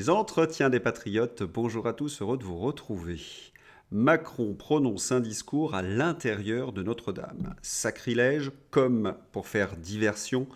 Les entretiens des patriotes, bonjour à tous, heureux de vous retrouver. Macron prononce un discours à l'intérieur de Notre-Dame. Sacrilège comme pour faire diversion.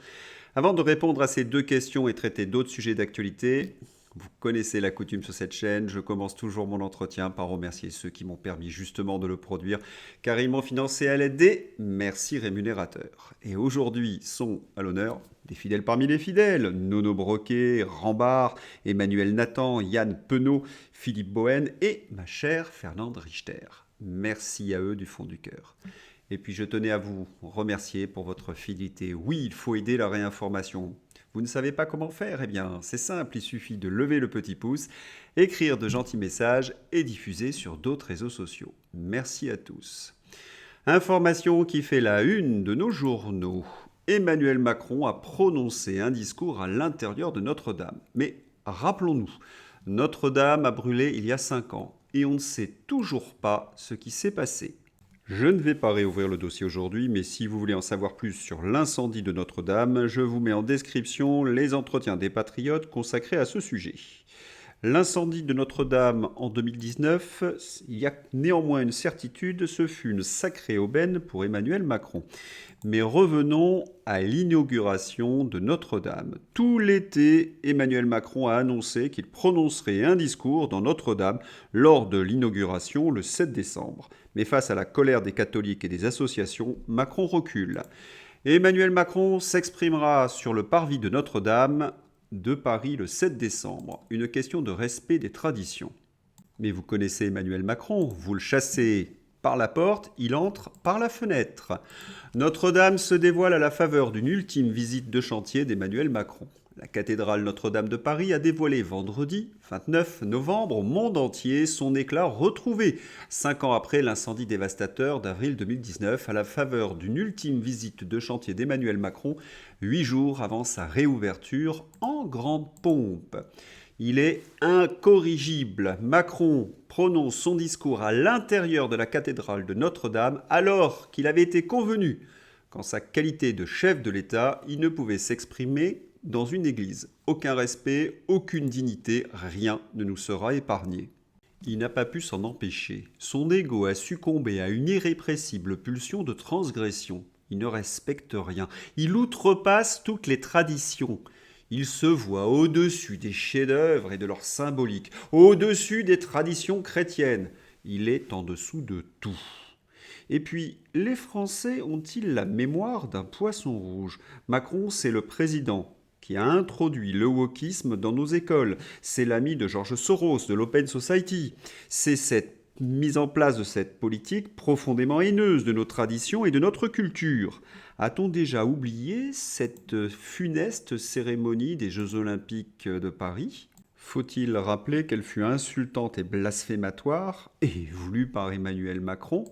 Avant de répondre à ces deux questions et traiter d'autres sujets d'actualité, vous connaissez la coutume sur cette chaîne, je commence toujours mon entretien par remercier ceux qui m'ont permis justement de le produire, car ils m'ont financé à l'aide des merci rémunérateurs. Et aujourd'hui sont à l'honneur des fidèles parmi les fidèles, Nono Broquet, Rambard, Emmanuel Nathan, Yann Penaud, Philippe Bohen et ma chère Fernande Richter. Merci à eux du fond du cœur. Et puis je tenais à vous remercier pour votre fidélité. Oui, il faut aider la réinformation. Vous ne savez pas comment faire? Eh bien, c'est simple, il suffit de lever le petit pouce, écrire de gentils messages et diffuser sur d'autres réseaux sociaux. Merci à tous. Information qui fait la une de nos journaux. Emmanuel Macron a prononcé un discours à l'intérieur de Notre-Dame. Mais rappelons-nous, Notre-Dame a brûlé il y a 5 ans et on ne sait toujours pas ce qui s'est passé. Je ne vais pas réouvrir le dossier aujourd'hui, mais si vous voulez en savoir plus sur l'incendie de Notre-Dame, je vous mets en description les entretiens des patriotes consacrés à ce sujet. L'incendie de Notre-Dame en 2019, il y a néanmoins une certitude, ce fut une sacrée aubaine pour Emmanuel Macron. Mais revenons à l'inauguration de Notre-Dame. Tout l'été, Emmanuel Macron a annoncé qu'il prononcerait un discours dans Notre-Dame lors de l'inauguration le 7 décembre. Mais face à la colère des catholiques et des associations, Macron recule. Emmanuel Macron s'exprimera sur le parvis de Notre-Dame de Paris le 7 décembre. Une question de respect des traditions. Mais vous connaissez Emmanuel Macron, vous le chassez par la porte, il entre par la fenêtre. Notre-Dame se dévoile à la faveur d'une ultime visite de chantier d'Emmanuel Macron. La cathédrale Notre-Dame de Paris a dévoilé vendredi 29 novembre au monde entier son éclat retrouvé, 5 ans après l'incendie dévastateur d'avril 2019, à la faveur d'une ultime visite de chantier d'Emmanuel Macron, 8 jours avant sa réouverture en grande pompe. Il est incorrigible. Macron prononce son discours à l'intérieur de la cathédrale de Notre-Dame alors qu'il avait été convenu qu'en sa qualité de chef de l'État, il ne pouvait s'exprimer dans une église. Aucun respect, aucune dignité, rien ne nous sera épargné. Il n'a pas pu s'en empêcher. Son ego a succombé à une irrépressible pulsion de transgression. Il ne respecte rien. Il outrepasse toutes les traditions. Il se voit au-dessus des chefs-d'œuvre et de leur symbolique, au-dessus des traditions chrétiennes. Il est en dessous de tout. Et puis, les Français ont-ils la mémoire d'un poisson rouge? Macron, c'est le président qui a introduit le wokisme dans nos écoles. C'est l'ami de George Soros, de l'Open Society. C'est cette mise en place de cette politique profondément haineuse de nos traditions et de notre culture. A-t-on déjà oublié cette funeste cérémonie des Jeux Olympiques de Paris? Faut-il rappeler qu'elle fut insultante et blasphématoire, et voulue par Emmanuel Macron?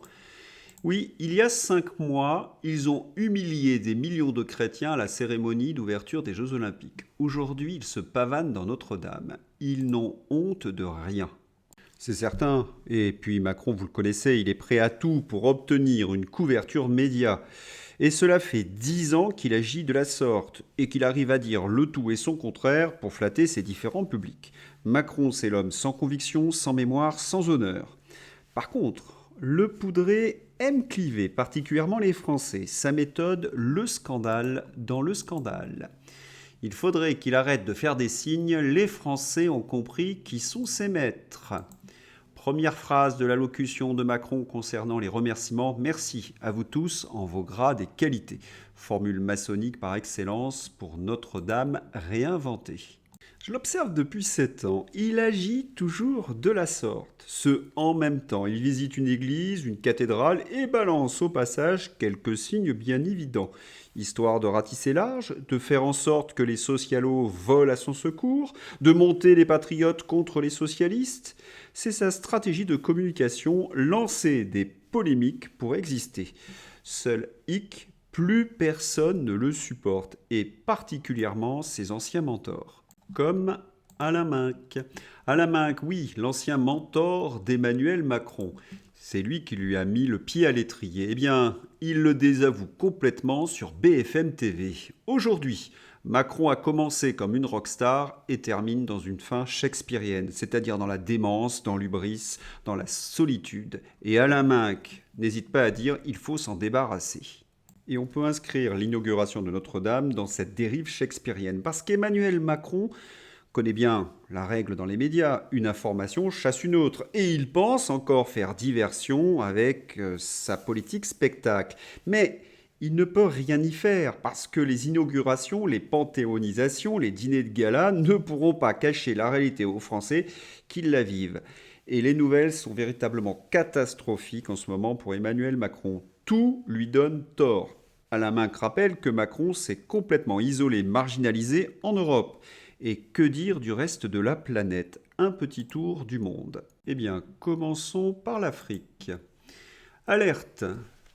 Oui, il y a 5 mois, ils ont humilié des millions de chrétiens à la cérémonie d'ouverture des Jeux Olympiques. Aujourd'hui, ils se pavanent dans Notre-Dame. Ils n'ont honte de rien. C'est certain. Et puis Macron, vous le connaissez, il est prêt à tout pour obtenir une couverture média. Et cela fait 10 ans qu'il agit de la sorte et qu'il arrive à dire le tout et son contraire pour flatter ses différents publics. Macron, c'est l'homme sans conviction, sans mémoire, sans honneur. Par contre, le poudré aime cliver, particulièrement les Français. Sa méthode, le scandale dans le scandale. Il faudrait qu'il arrête de faire des signes, les Français ont compris qui sont ses maîtres. Première phrase de l'allocution de Macron concernant les remerciements. Merci à vous tous en vos grades et qualités. Formule maçonnique par excellence pour Notre-Dame réinventée. Je l'observe depuis 7 ans. Il agit toujours de la sorte. Ce en même temps. Il visite une église, une cathédrale et balance au passage quelques signes bien évidents. Histoire de ratisser large, de faire en sorte que les socialos volent à son secours, de monter les patriotes contre les socialistes. C'est sa stratégie de communication, lancer des polémiques pour exister. Seul hic, plus personne ne le supporte, et particulièrement ses anciens mentors. Comme Alain Minc. Alain Minc, oui, l'ancien mentor d'Emmanuel Macron. C'est lui qui lui a mis le pied à l'étrier. Eh bien, il le désavoue complètement sur BFM TV. Aujourd'hui, Macron a commencé comme une rockstar et termine dans une fin shakespearienne, c'est-à-dire dans la démence, dans l'hubris, dans la solitude. Et Alain Minc n'hésite pas à dire il faut s'en débarrasser. Et on peut inscrire l'inauguration de Notre-Dame dans cette dérive shakespearienne, parce qu'Emmanuel Macron connaît bien la règle dans les médias, une information chasse une autre, et il pense encore faire diversion avec sa politique spectacle. Mais il ne peut rien y faire, parce que les inaugurations, les panthéonisations, les dîners de gala ne pourront pas cacher la réalité aux Français qui la vivent. Et les nouvelles sont véritablement catastrophiques en ce moment pour Emmanuel Macron. Tout lui donne tort. Alain Minc rappelle que Macron s'est complètement isolé, marginalisé en Europe. Et que dire du reste de la planète? Un petit tour du monde. Eh bien, commençons par l'Afrique. Alerte!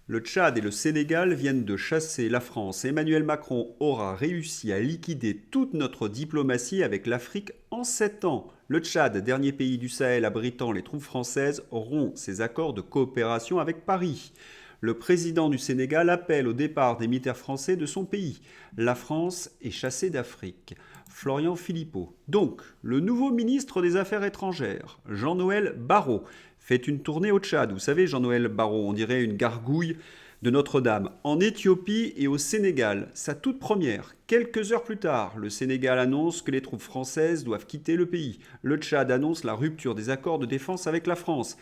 Le Tchad et le Sénégal viennent de chasser la France. Emmanuel Macron aura réussi à liquider toute notre diplomatie avec l'Afrique en 7 ans. Le Tchad, dernier pays du Sahel abritant les troupes françaises, rompt ses accords de coopération avec Paris. Le président du Sénégal appelle au départ des militaires français de son pays. La France est chassée d'Afrique. Florian Philippot. Donc, le nouveau ministre des Affaires étrangères, Jean-Noël Barrot, fait une tournée au Tchad. Vous savez, Jean-Noël Barrot, on dirait une gargouille de Notre-Dame. En Éthiopie et au Sénégal, sa toute première. Quelques heures plus tard, le Sénégal annonce que les troupes françaises doivent quitter le pays. Le Tchad annonce la rupture des accords de défense avec la France.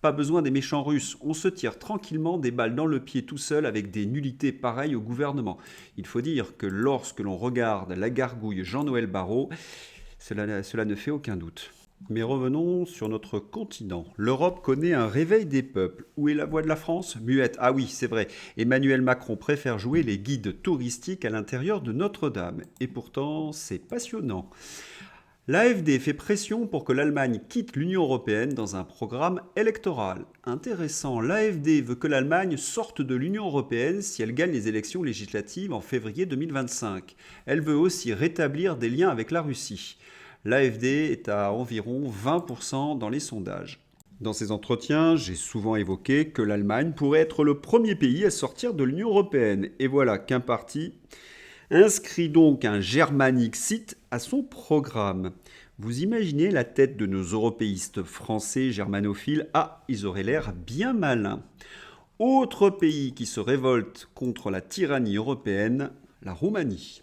Pas besoin des méchants Russes, on se tire tranquillement des balles dans le pied tout seul avec des nullités pareilles au gouvernement. Il faut dire que lorsque l'on regarde la gargouille Jean-Noël Barrot, cela ne fait aucun doute. Mais revenons sur notre continent. L'Europe connaît un réveil des peuples. Où est la voix de la France? Muette. Ah oui, c'est vrai. Emmanuel Macron préfère jouer les guides touristiques à l'intérieur de Notre-Dame. Et pourtant, c'est passionnant. L'AfD fait pression pour que l'Allemagne quitte l'Union européenne dans un programme électoral. Intéressant, l'AfD veut que l'Allemagne sorte de l'Union européenne si elle gagne les élections législatives en février 2025. Elle veut aussi rétablir des liens avec la Russie. L'AfD est à environ 20% dans les sondages. Dans ces entretiens, j'ai souvent évoqué que l'Allemagne pourrait être le premier pays à sortir de l'Union européenne. Et voilà qu'un parti inscrit donc un Germanixit à son programme. Vous imaginez la tête de nos européistes français germanophiles? Ah, ils auraient l'air bien malins. Autre pays qui se révolte contre la tyrannie européenne, la Roumanie.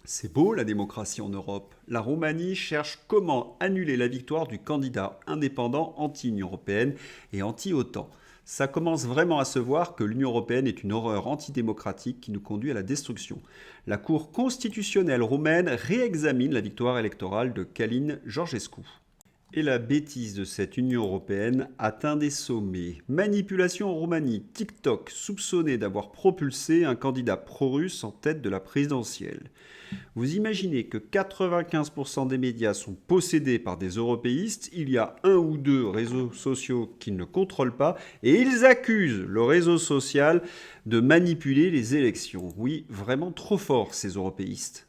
C'est beau la démocratie en Europe. La Roumanie cherche comment annuler la victoire du candidat indépendant anti-Union européenne et anti-OTAN. Ça commence vraiment à se voir que l'Union européenne est une horreur antidémocratique qui nous conduit à la destruction. La Cour constitutionnelle roumaine réexamine la victoire électorale de Călin Georgescu. Et la bêtise de cette Union européenne atteint des sommets. Manipulation en Roumanie, TikTok soupçonné d'avoir propulsé un candidat pro-russe en tête de la présidentielle. Vous imaginez que 95% des médias sont possédés par des européistes, il y a un ou deux réseaux sociaux qu'ils ne contrôlent pas, et ils accusent le réseau social de manipuler les élections. Oui, vraiment trop fort ces européistes.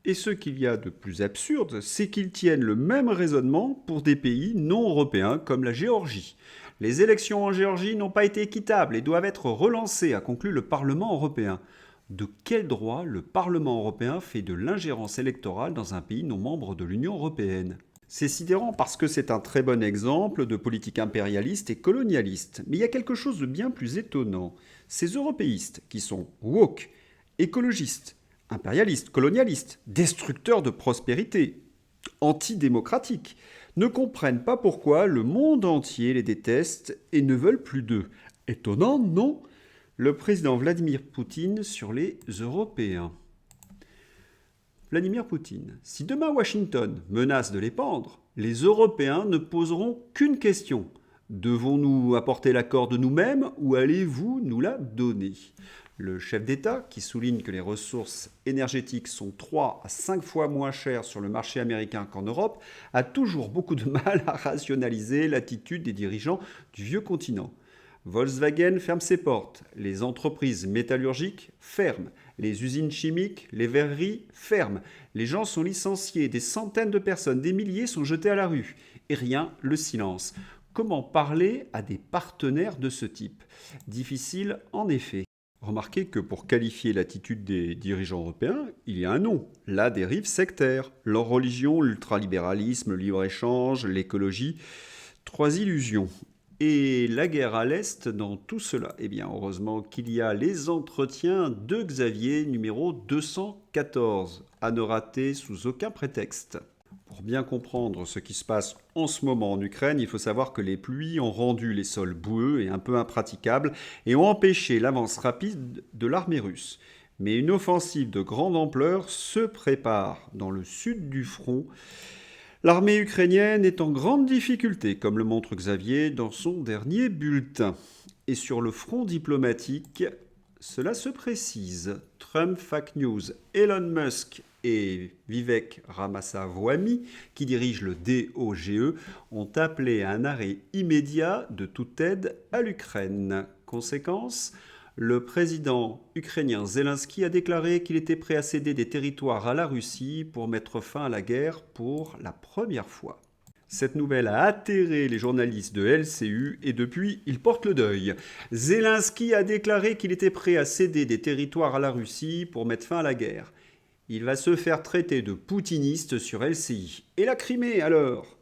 Et ce qu'il y a de plus absurde, c'est qu'ils tiennent le même raisonnement pour des pays non européens comme la Géorgie. Les élections en Géorgie n'ont pas été équitables et doivent être relancées, a conclu le Parlement européen. De quel droit le Parlement européen fait de l'ingérence électorale dans un pays non membre de l'Union européenne? C'est sidérant parce que c'est un très bon exemple de politique impérialiste et colonialiste. Mais il y a quelque chose de bien plus étonnant. Ces européistes qui sont woke, écologistes, impérialistes, colonialistes, destructeurs de prospérité, antidémocratiques, ne comprennent pas pourquoi le monde entier les déteste et ne veulent plus d'eux. Étonnant, non? Le président Vladimir Poutine sur les Européens. Vladimir Poutine, si demain Washington menace de les pendre, les Européens ne poseront qu'une question. Devons-nous apporter l'accord de nous-mêmes ou allez-vous nous la donner? Le chef d'État, qui souligne que les ressources énergétiques sont 3 à 5 fois moins chères sur le marché américain qu'en Europe, a toujours beaucoup de mal à rationaliser l'attitude des dirigeants du vieux continent. Volkswagen ferme ses portes, les entreprises métallurgiques ferment, les usines chimiques, les verreries ferment, les gens sont licenciés, des centaines de personnes, des milliers sont jetés à la rue. Et rien, le silence. Comment parler à des partenaires de ce type? Difficile en effet. Remarquez que pour qualifier l'attitude des dirigeants européens, il y a un nom, la dérive sectaire. Leur religion, l'ultralibéralisme, le libre-échange, l'écologie, trois illusions. Et la guerre à l'Est dans tout cela. Eh bien, heureusement qu'il y a les entretiens de Xavier numéro 214, à ne rater sous aucun prétexte. Pour bien comprendre ce qui se passe en ce moment en Ukraine, il faut savoir que les pluies ont rendu les sols boueux et un peu impraticables et ont empêché l'avance rapide de l'armée russe. Mais une offensive de grande ampleur se prépare dans le sud du front. L'armée ukrainienne est en grande difficulté, comme le montre Xavier dans son dernier bulletin. Et sur le front diplomatique, cela se précise. Trump Fake News, Elon Musk et Vivek Ramaswamy, qui dirigent le DOGE, ont appelé à un arrêt immédiat de toute aide à l'Ukraine. Conséquence, le président ukrainien Zelensky a déclaré qu'il était prêt à céder des territoires à la Russie pour mettre fin à la guerre pour la première fois. Cette nouvelle a atterré les journalistes de LCU et depuis, ils portent le deuil. Zelensky a déclaré qu'il était prêt à céder des territoires à la Russie pour mettre fin à la guerre. Il va se faire traiter de poutiniste sur LCI. Et la Crimée alors ?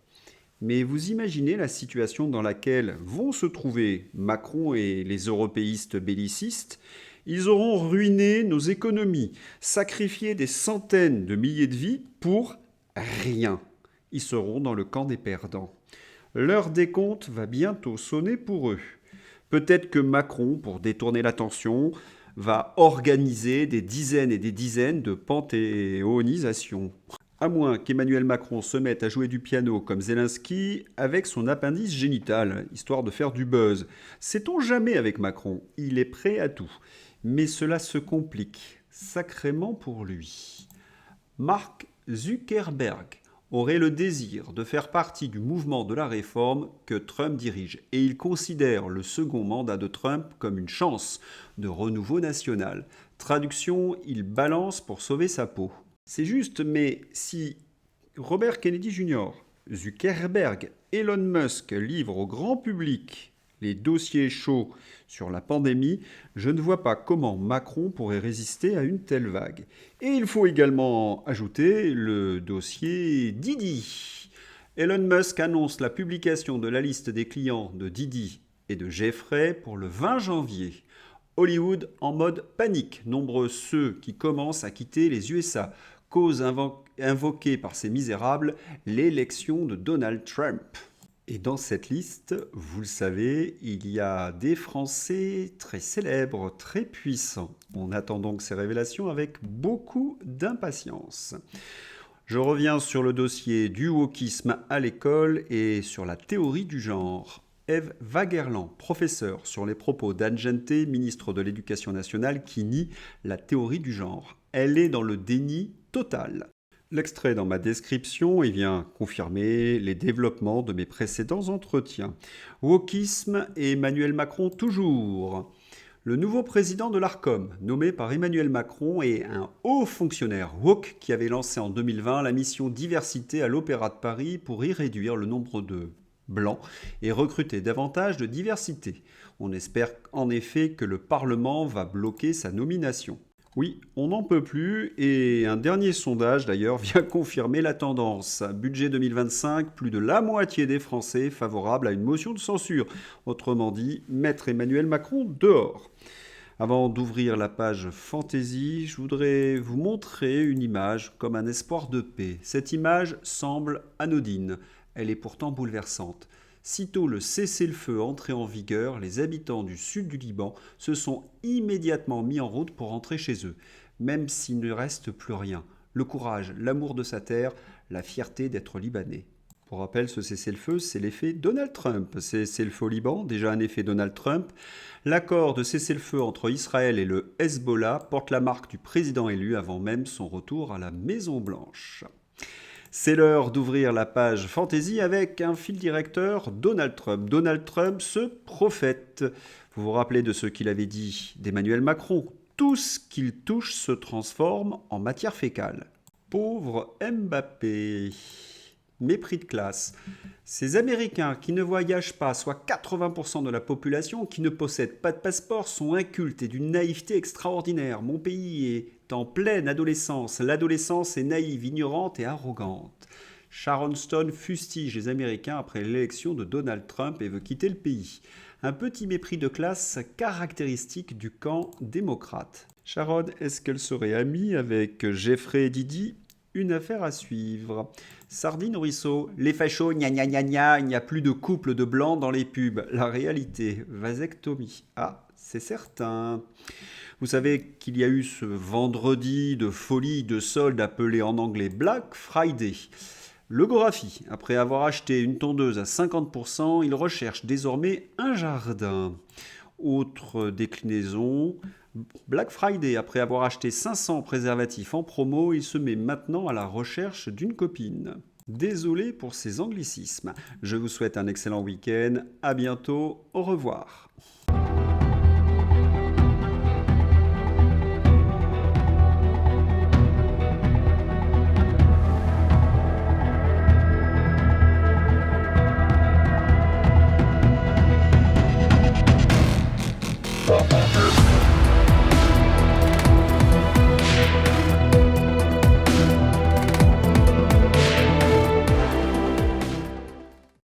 Mais vous imaginez la situation dans laquelle vont se trouver Macron et les européistes bellicistes ? Ils auront ruiné nos économies, sacrifié des centaines de milliers de vies pour rien. Ils seront dans le camp des perdants. L'heure des comptes va bientôt sonner pour eux. Peut-être que Macron, pour détourner l'attention, va organiser des dizaines et des dizaines de panthéonisations. À moins qu'Emmanuel Macron se mette à jouer du piano comme Zelensky avec son appendice génital, histoire de faire du buzz. Sait-on jamais avec Macron, il est prêt à tout. Mais cela se complique sacrément pour lui. Mark Zuckerberg aurait le désir de faire partie du mouvement de la réforme que Trump dirige. Et il considère le second mandat de Trump comme une chance de renouveau national. Traduction, il balance pour sauver sa peau. C'est juste, mais si Robert Kennedy Jr., Zuckerberg, Elon Musk livrent au grand public les dossiers chauds sur la pandémie, je ne vois pas comment Macron pourrait résister à une telle vague. Et il faut également ajouter le dossier Didi. Elon Musk annonce la publication de la liste des clients de Didi et de Jeffrey pour le 20 janvier. Hollywood en mode panique, nombreux ceux qui commencent à quitter les USA. Cause invoquée par ces misérables, l'élection de Donald Trump. Et dans cette liste, vous le savez, il y a des Français très célèbres, très puissants. On attend donc ces révélations avec beaucoup d'impatience. Je reviens sur le dossier du wokisme à l'école et sur la théorie du genre. Ève Wagerland, professeure sur les propos d'Anne Genté, ministre de l'Éducation nationale, qui nie la théorie du genre. Elle est dans le déni total. L'extrait dans ma description vient confirmer les développements de mes précédents entretiens. Wokisme et Emmanuel Macron toujours. Le nouveau président de l'Arcom, nommé par Emmanuel Macron, est un haut fonctionnaire woke qui avait lancé en 2020 la mission diversité à l'Opéra de Paris pour y réduire le nombre de blancs et recruter davantage de diversité. On espère en effet que le Parlement va bloquer sa nomination. Oui, on n'en peut plus et un dernier sondage d'ailleurs vient confirmer la tendance. Budget 2025, plus de la moitié des Français favorables à une motion de censure. Autrement dit, mettre Emmanuel Macron dehors. Avant d'ouvrir la page Fantaisie, je voudrais vous montrer une image comme un espoir de paix. Cette image semble anodine, elle est pourtant bouleversante. Sitôt le cessez-le-feu entré en vigueur, les habitants du sud du Liban se sont immédiatement mis en route pour rentrer chez eux, même s'il ne reste plus rien. Le courage, l'amour de sa terre, la fierté d'être libanais. Pour rappel, ce cessez-le-feu, c'est l'effet Donald Trump. Cessez-le-feu au Liban, déjà un effet Donald Trump. L'accord de cessez-le-feu entre Israël et le Hezbollah porte la marque du président élu avant même son retour à la Maison-Blanche. C'est l'heure d'ouvrir la page Fantaisie avec un fil directeur Donald Trump. Donald Trump, ce prophète. Vous vous rappelez de ce qu'il avait dit d'Emmanuel Macron. Tout ce qu'il touche se transforme en matière fécale. Pauvre Mbappé. Mépris de classe. Ces Américains qui ne voyagent pas, soit 80% de la population, qui ne possèdent pas de passeport, sont incultes et d'une naïveté extraordinaire. Mon pays est en pleine adolescence. L'adolescence est naïve, ignorante et arrogante. Sharon Stone fustige les Américains après l'élection de Donald Trump et veut quitter le pays. Un petit mépris de classe caractéristique du camp démocrate. Sharon, est-ce qu'elle serait amie avec Jeffrey et Didi? Une affaire à suivre. Sardine au ruisseau. Les fachos, gna gna gna gna, il n'y a plus de couple de blancs dans les pubs. La réalité, vasectomie. Ah, c'est certain. Vous savez qu'il y a eu ce vendredi de folie de solde appelé en anglais Black Friday. Le Gorafi, après avoir acheté une tondeuse à 50%, il recherche désormais un jardin. Autre déclinaison, Black Friday, après avoir acheté 500 préservatifs en promo, il se met maintenant à la recherche d'une copine. Désolé pour ces anglicismes. Je vous souhaite un excellent week-end. À bientôt. Au revoir.